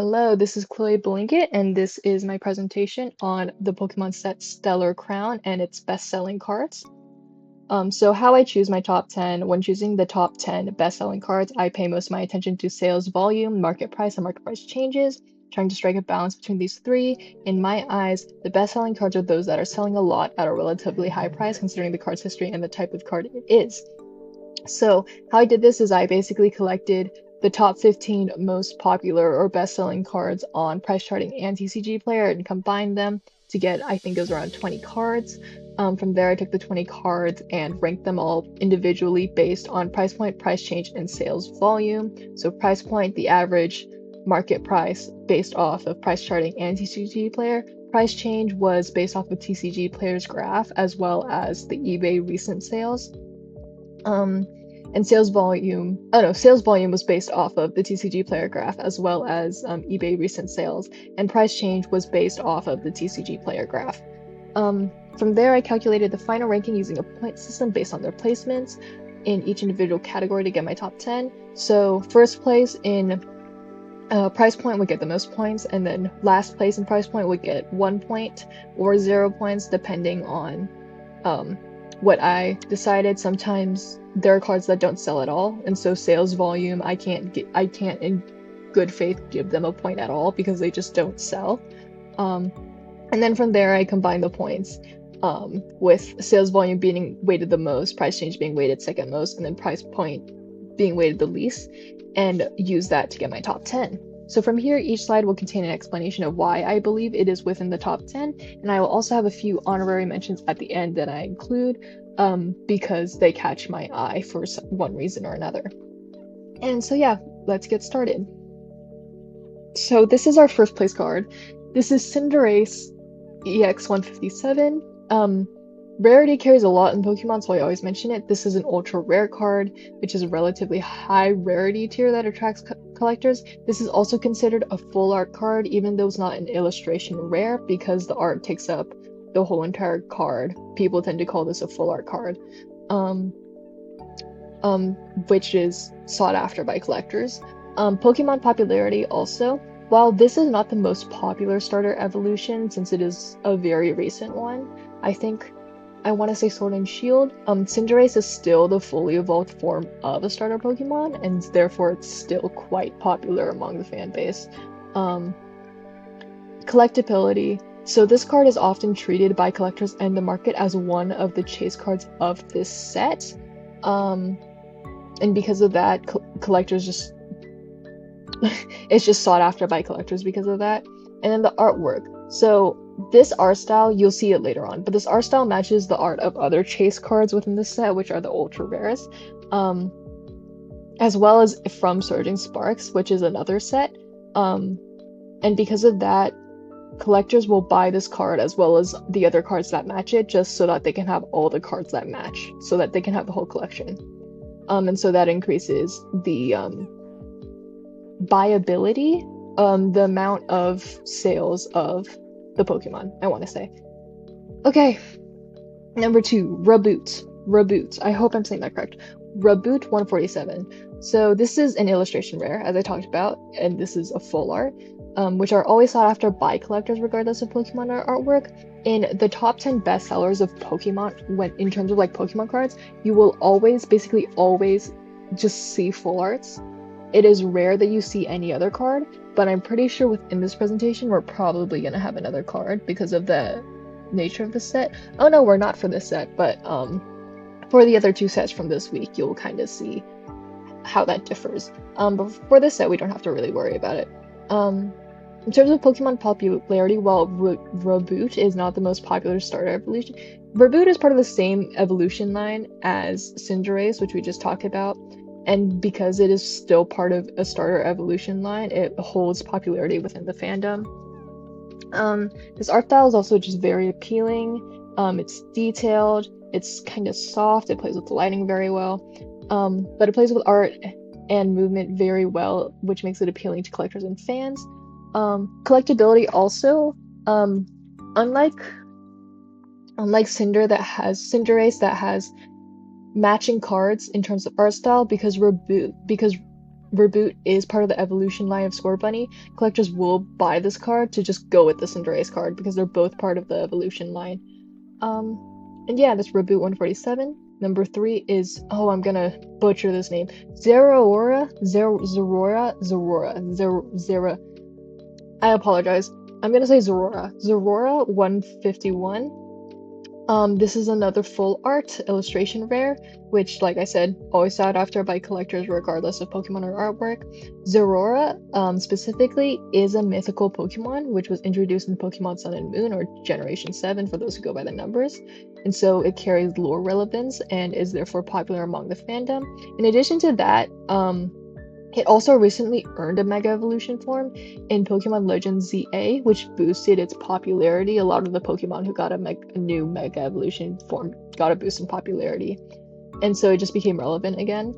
Hello, this is Chloe Blanket, and this is my presentation on the Pokemon set Stellar Crown and its best-selling cards. So how I choose my top 10. When choosing the top 10 best-selling cards, I pay most of my attention to sales volume, market price, and market price changes, trying to strike a balance between these three. In my eyes, the best-selling cards are those that are selling a lot at a relatively high price, considering the card's history and the type of card it is. So how I did this is I basically collected the top 15 most popular or best-selling cards on Price Charting and TCG Player and combined them to get, I think it was around 20 cards. From there, I took the 20 cards and ranked them all individually based on price point, price change, and sales volume. So price point, the average market price based off of Price Charting and TCG Player. Price change was based off of TCG Player's graph as well as the eBay recent sales. And sales volume was based off of the TCG Player graph as well as eBay recent sales, and price change was based off of the TCG Player graph. From there, I calculated the final ranking using a point system based on their placements in each individual category to get my top 10. So first place in price point would get the most points, and then last place in price point would get 1 point or 0 points depending on what I decided. Sometimes there are cards that don't sell at all, and so sales volume, I can't in good faith give them a point at all because they just don't sell. And then from there I combine the points with sales volume being weighted the most, price change being weighted second most, and then price point being weighted the least, and use that to get my top 10. So from here, each slide will contain an explanation of why I believe it is within the top 10, and I will also have a few honorary mentions at the end that I include because they catch my eye for one reason or another. And so yeah, let's get started. So this is our first place card. This is Cinderace EX 157. Rarity carries a lot in Pokemon, so I always mention it. This is an ultra rare card, which is a relatively high rarity tier that attracts collectors. This is also considered a full art card, even though it's not an illustration rare, because the art takes up the whole entire card. People tend to call this a full art card, which is sought after by collectors. Pokemon popularity also. While this is not the most popular starter evolution, since it is a very recent one, I want to say Sword and Shield, Cinderace is still the fully evolved form of a starter Pokemon, and therefore it's still quite popular among the fan base. Collectability. So this card is often treated by collectors and the market as one of the chase cards of this set. And because of that, collectors just... it's just sought after by collectors because of that. And then the artwork. So this art style, you'll see it later on, but this art style matches the art of other chase cards within this set, which are the ultra rares, as well as from Surging Sparks, which is another set. And because of that, collectors will buy this card as well as the other cards that match it, just so that they can have all the cards that match, so that they can have the whole collection. And so that increases the buyability, the amount of sales of the Pokemon, I want to say. Okay, number 2, Raboot. I hope I'm saying that correct. Raboot 147. So this is an illustration rare, as I talked about, and this is a full art, which are always sought after by collectors regardless of Pokemon artwork. In the top 10 bestsellers of Pokemon, in terms of like Pokemon cards, you will basically always just see full arts. It is rare that you see any other card, but I'm pretty sure within this presentation we're probably going to have another card because of the nature of the set. Oh no, we're not for this set, but for the other two sets from this week, you'll kind of see how that differs. But for this set, we don't have to really worry about it. In terms of Pokemon popularity, while Raboot is not the most popular starter evolution, Raboot is part of the same evolution line as Cinderace, which we just talked about. And because it is still part of a starter evolution line, it holds popularity within the fandom. This art style is also just very appealing. It's detailed, it's kind of soft, it plays with the lighting very well, but it plays with art and movement very well, which makes it appealing to collectors and fans. Collectability also, unlike Cinderace that has matching cards in terms of art style, because Reboot is part of the evolution line of Scorbunny, collectors will buy this card to just go with the Cinderace card because they're both part of the evolution line. And yeah, that's Reboot 147. Number 3 is, oh, I'm gonna butcher this name. Zeraora. I apologize. I'm gonna say Zeraora. Zeraora 151. This is another full art illustration rare, which, like I said, always sought after by collectors regardless of Pokemon or artwork. Zeraora, specifically, is a mythical Pokemon, which was introduced in Pokemon Sun and Moon, or Generation 7 for those who go by the numbers, and so it carries lore relevance and is therefore popular among the fandom. In addition to that, it also recently earned a Mega Evolution form in Pokemon Legends ZA, which boosted its popularity. A lot of the Pokemon who got a new Mega Evolution form got a boost in popularity, and so it just became relevant again.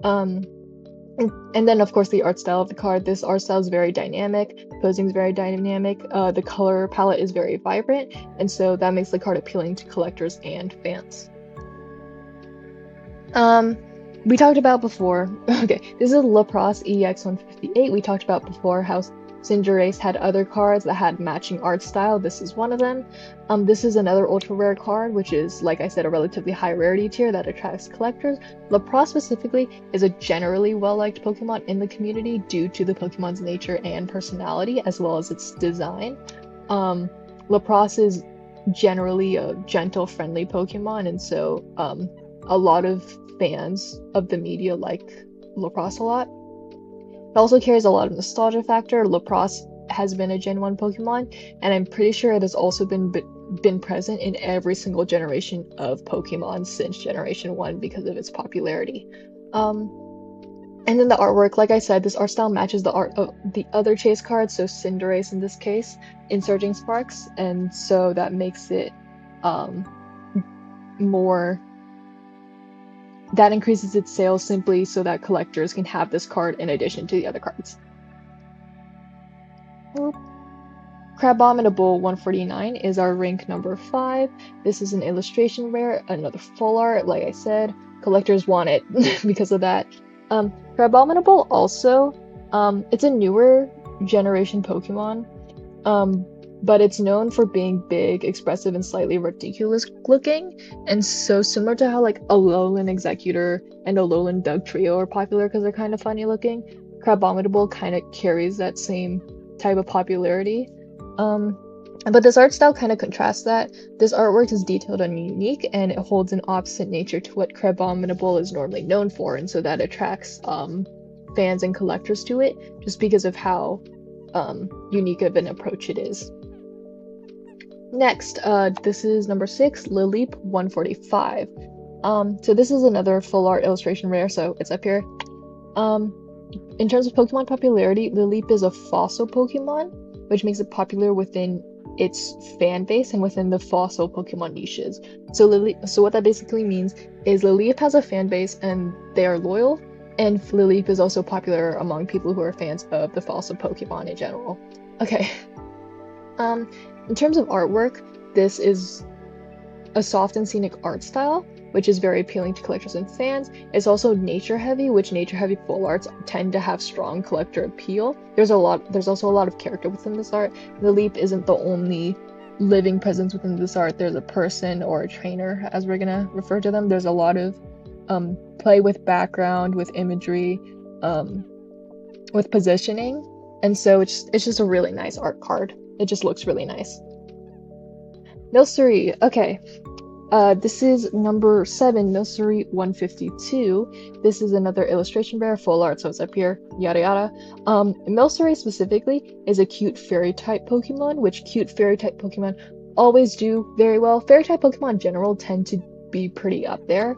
And then, of course, the art style of the card. This art style is very dynamic, posing is very dynamic, the color palette is very vibrant, and so that makes the card appealing to collectors and fans. We talked about before, okay, this is Lapras EX158. We talked about before how Cinderace had other cards that had matching art style. This is one of them. This is another ultra rare card, which is, like I said, a relatively high rarity tier that attracts collectors. Lapras specifically is a generally well-liked Pokemon in the community due to the Pokemon's nature and personality, as well as its design. Lapras is generally a gentle, friendly Pokemon, and so a lot of fans of the media like Lapras a lot. It also carries a lot of nostalgia factor. Lapras has been a Gen 1 Pokemon, and I'm pretty sure it has also been present in every single generation of Pokemon since Generation 1 because of its popularity. And then the artwork, like I said, this art style matches the art of the other chase cards, so Cinderace in this case, in Surging Sparks, and so that makes it that increases its sales simply so that collectors can have this card in addition to the other cards. Crabominable 149 is our rank number 5. This is an illustration rare, another full art, like I said. Collectors want it because of that. Crabominable also, it's a newer generation Pokemon, but it's known for being big, expressive, and slightly ridiculous looking, and so similar to how like Alolan Executor and Alolan Dugtrio are popular because they're kind of funny looking, Crabominable kind of carries that same type of popularity. But this art style kind of contrasts that. This artwork is detailed and unique, and it holds an opposite nature to what Crabominable is normally known for, and so that attracts fans and collectors to it, just because of how unique of an approach it is. Next, this is number 6, Lileep 145. So this is another full art illustration rare, so it's up here. In terms of Pokemon popularity, Lileep is a fossil Pokemon, which makes it popular within its fan base and within the fossil Pokemon niches. So what that basically means is Lileep has a fan base and they are loyal, and Lileep is also popular among people who are fans of the fossil Pokemon in general. Okay. In terms of artwork, this is a soft and scenic art style, which is very appealing to collectors and fans. It's also nature heavy, which nature heavy full arts tend to have strong collector appeal. There's also a lot of character within this art. Lileep isn't the only living presence within this art. There's a person or a trainer, as we're gonna refer to them. There's a lot of play with background, with imagery, with positioning, and so it's just a really nice art card. It just looks really nice. Milcery, okay. This is number 7, Milcery 152. This is another illustration rare, full art, so it's up here, yada yada. Milcery specifically is a cute fairy type Pokemon, which cute fairy type Pokemon always do very well. Fairy type Pokemon in general tend to be pretty up there,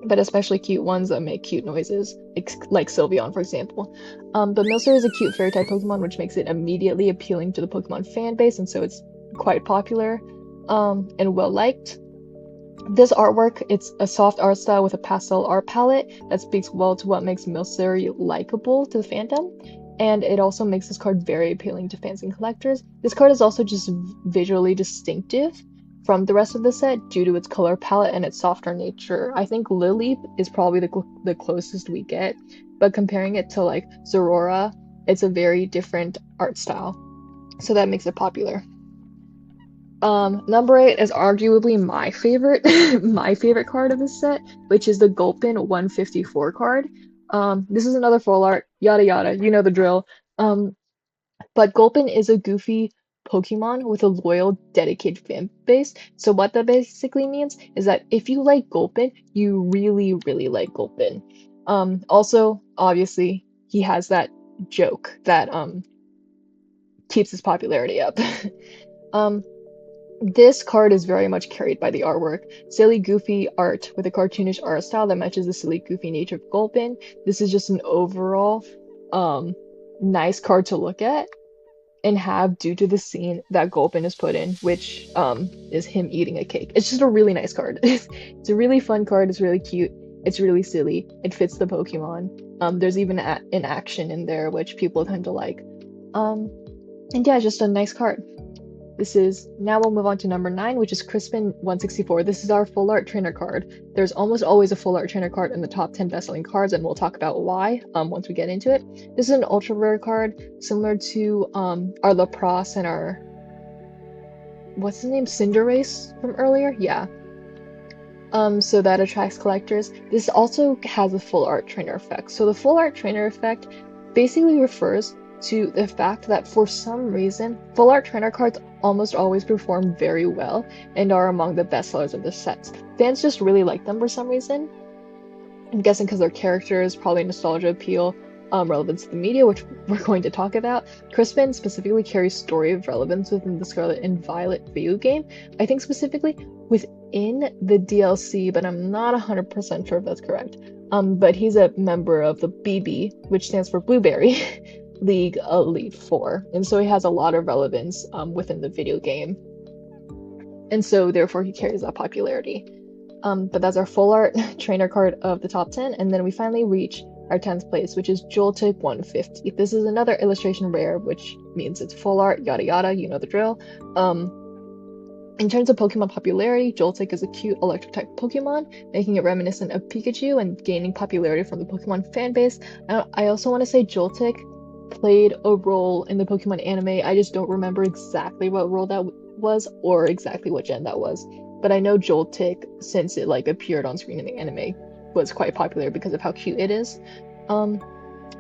but especially cute ones that make cute noises, like Sylveon, for example. But Milcery is a cute fairy type Pokemon, which makes it immediately appealing to the Pokemon fan base, and so it's quite popular and well liked. This artwork, it's a soft art style with a pastel art palette that speaks well to what makes Milcery likable to the fandom, and it also makes this card very appealing to fans and collectors. This card is also just visually distinctive, from the rest of the set due to its color palette and its softer nature. I think Lily is probably the closest we get, but comparing it to like Zorora, it's a very different art style, so that makes it popular. Number 8 is arguably my favorite, my favorite card of this set, which is the Gulpin 154 card. This is another full art, yada yada, you know the drill. But Gulpin is a goofy Pokemon with a loyal, dedicated fan base. So what that basically means is that if you like Gulpin, you really, really like Gulpin. Also, obviously, he has that joke that keeps his popularity up. Um, this card is very much carried by the artwork. Silly, goofy art with a cartoonish art style that matches the silly, goofy nature of Gulpin. This is just an overall nice card to look at and have due to the scene that Gulpin is put in, which is him eating a cake. It's just a really nice card. It's a really fun card. It's really cute. It's really silly. It fits the Pokemon. There's even an action in there, which people tend to like. And yeah, just a nice card. Now we'll move on to number 9, which is Crispin 164. This is our full art trainer card. There's almost always a full art trainer card in the top 10 best-selling cards, and we'll talk about why once we get into it. This is an ultra rare card, similar to our Lapras and our what's his name? Cinderace from earlier? Yeah. So that attracts collectors. This also has a full art trainer effect. So the full art trainer effect basically refers to the fact that for some reason, full art trainer cards almost always perform very well and are among the best sellers of the sets. Fans just really like them for some reason. I'm guessing because their characters, probably nostalgia appeal, relevance to the media, which we're going to talk about. Crispin specifically carries story of relevance within the Scarlet and Violet video game. I think specifically within the DLC, but I'm not 100% sure if that's correct. But he's a member of the BB, which stands for Blueberry League Elite Four, and so he has a lot of relevance within the video game, and so therefore he carries that popularity. But that's our full art trainer card of the top 10, and then we finally reach our 10th place, which is Joltik 150. This is another illustration rare, which means it's full art, yada yada, you know the drill. In terms of Pokemon popularity, Joltik is a cute electric type Pokemon, making it reminiscent of Pikachu and gaining popularity from the Pokemon fan base. I also want to say Joltik played a role in the Pokemon anime. I just don't remember exactly what role that was or exactly what gen that was. But I know Joltik, since it like appeared on screen in the anime, was quite popular because of how cute it is. The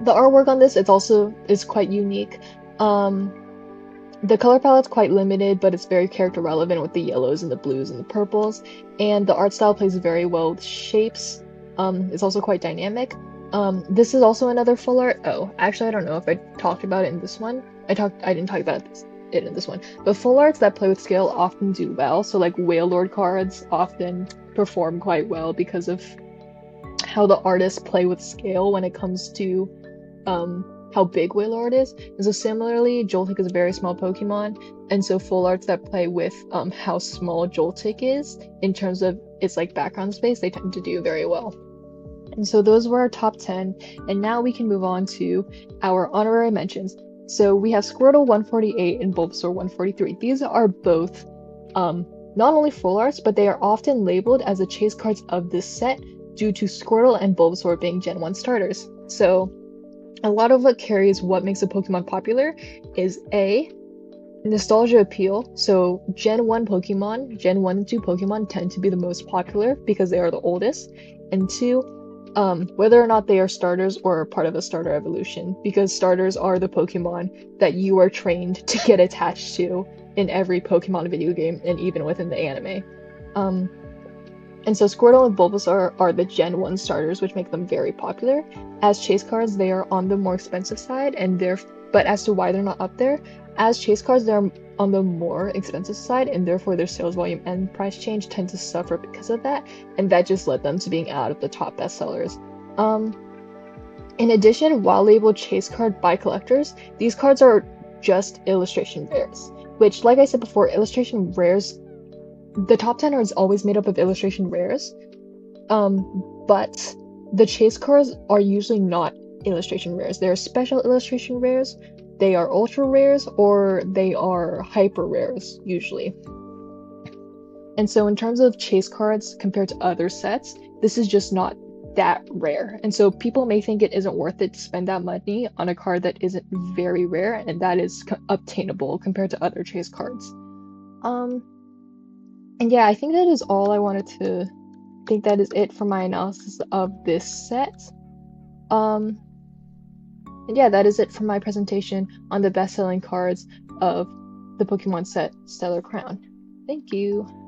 artwork on this is quite unique. The color palette's quite limited, but it's very character relevant with the yellows and the blues and the purples. And the art style plays very well with shapes. It's also quite dynamic. This is also another full art. Oh, actually, I don't know if I talked about it in this one. I didn't talk about it in this one. But full arts that play with scale often do well. So like Wailord cards often perform quite well because of how the artists play with scale when it comes to how big Wailord is. And so similarly, Joltik is a very small Pokemon, and so full arts that play with how small Joltik is in terms of its like background space, they tend to do very well. And so those were our top 10, and now we can move on to our honorary mentions. So we have Squirtle 148 and Bulbasaur 143. These are both not only full arts, but they are often labeled as the chase cards of this set due to Squirtle and Bulbasaur being Gen 1 starters. So a lot of what carries what makes a Pokemon popular is A, nostalgia appeal. So Gen 1 Pokemon, Gen 1 and 2 Pokemon tend to be the most popular because they are the oldest. And 2, whether or not they are starters or part of a starter evolution, because starters are the Pokemon that you are trained to get attached to in every Pokemon video game and even within the anime. And so Squirtle and Bulbasaur are the Gen 1 starters, which make them very popular. As chase cards, they are on the more expensive side, but as to why they're not up there, as chase cards, they're on the more expensive side, and therefore their sales volume and price change tend to suffer because of that, and that just led them to being out of the top bestsellers. In addition, while labeled chase card by collectors, these cards are just illustration rares, which, like I said before, illustration rares, the top 10 is always made up of illustration rares, but the chase cards are usually not illustration rares. They're special illustration rares, they are ultra rares, or they are hyper rares, usually. And so in terms of chase cards compared to other sets, this is just not that rare. And so people may think it isn't worth it to spend that money on a card that isn't very rare and that is obtainable compared to other chase cards. Um, and yeah, I think that is all I wanted to think that is it for my analysis of this set. Um, and yeah, that is it for my presentation on the best-selling cards of the Pokemon set Stellar Crown. Thank you.